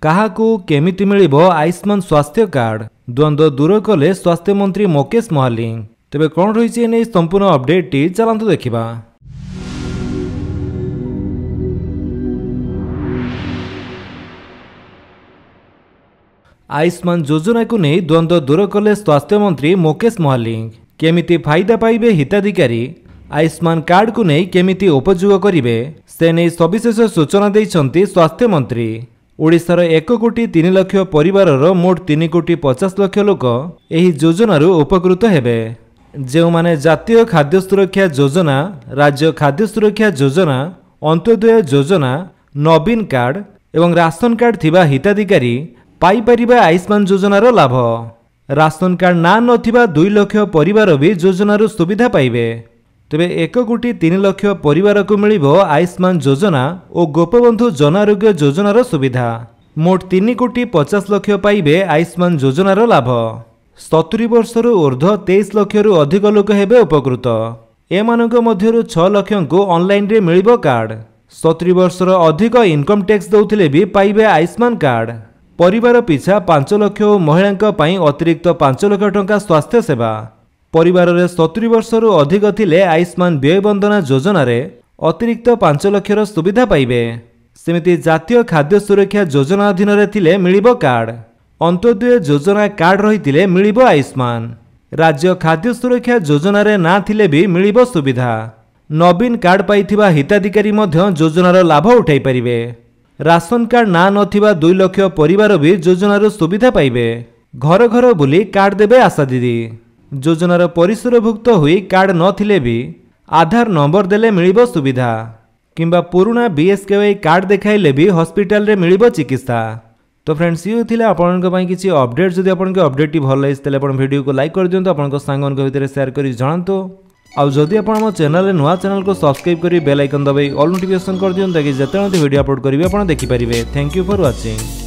काहाकू केमिति मिलिबो आयुष्मान स्वास्थ्य कार्ड द्वंद्व दूर कले स्वास्थ्य मंत्री मुकेश महालिंग। तेबे कौन रही है संपूर्ण अपडेट टी चलतु देखा। आयुष्मान योजना को नहीं द्वंद्व दूर कले स्वास्थ्य मंत्री मुकेश महालिंग। केमिति फायदा पाइबे हिताधिकारी आयुष्मान कार्ड को नहीं केमिति उपयोग करिवे से नहीं सविशेष सूचना देइछंती स्वास्थ्य मंत्री। ओडिशार 1 कोटी 3 लाख परिवारर मोट 3 कोटी 50 लाख लोक एही योजनारू उपकृत हेबे। जो माने जातीय खाद्य सुरक्षा योजना, राज्य खाद्य सुरक्षा योजना, अंत्योदय योजना, नवीन कार्ड एवं राशन कार्ड थिबा हिताधिकारी पाई परिबे आयुष्मान योजनार लाभ। राशन कार्ड ना नथिबा 2 लाख परिवार भी योजनारू सुविधा पाइबे। तेबे 1 कोटी 3 लाख परिवार को मिलिबो आयुष्मान योजना और गोपबंधु जन आरोग्य योजनार सुविधा। मोट 3 कोटी 50 लाख पाइबे आयुष्मान योजनार लाभ। 70 वर्षर ऊर्ध्व 23 लाख रु अधिक लोक हेबे उपकृत। एमानक मध्यरु 6 लाख को ऑनलाइन रे मिलिबो कार्ड। 70 वर्षर अधिक इनकम टैक्स दउथिले भी पाइबे आयुष्मान कार्ड। परिवार पिछा 5 लाख और महिला पई अतिरिक्त 5 लाख टंका स्वास्थ्य सेवा। परिवार रे 70 वर्षर अधिक थिले आयुष्मान व्यय बंदना योजना रे अतिरिक्त 5 लाख सुविधा पाइबे। सेमिति जातीय खाद्य सुरक्षा योजना अधीन रे थिले मिलिबो कार्ड। अंत्योदय योजना कार्ड रहितिले मिलिबो आयुष्मान। राज्य खाद्य सुरक्षा योजना रे ना थिले भी मिलिबो सुविधा। नवीन कार्ड पाइथिबा हिताधिकारी मध्य योजनार लाभ उठाई परिबे। राशन कार्ड ना नथिबा 2 लाख परिवार भी योजनार सुविधा पाइबे। घर घर बुली कार्ड देबे आशा दीदी। योजनार परिसरभुक्त हुई कार्ड नथिले भी आधार नंबर देले मिलिबो सुविधा किंबा पुराना बीएसकेवाई कार्ड देखाइले भी हॉस्पिटल रे मिलिबो चिकित्सा। तो फ्रेंड्स ये थिले आपनक पई किछि अपडेट। जदि आपनक अपडेट भल लागिस तले आपन वीडियो को लाइक कर दियंतु, आपनक सांगन के भितर शेयर करी जणांतु। आ जदि आपन हमर चैनल रे नुवा चैनल को सब्सक्राइब करी बेल आइकन दबाई ऑल नोटिफिकेशन कर दियंतु ताकि जते वीडियो अपलोड करिवे आपन देखि परिबे। Thank you for watching.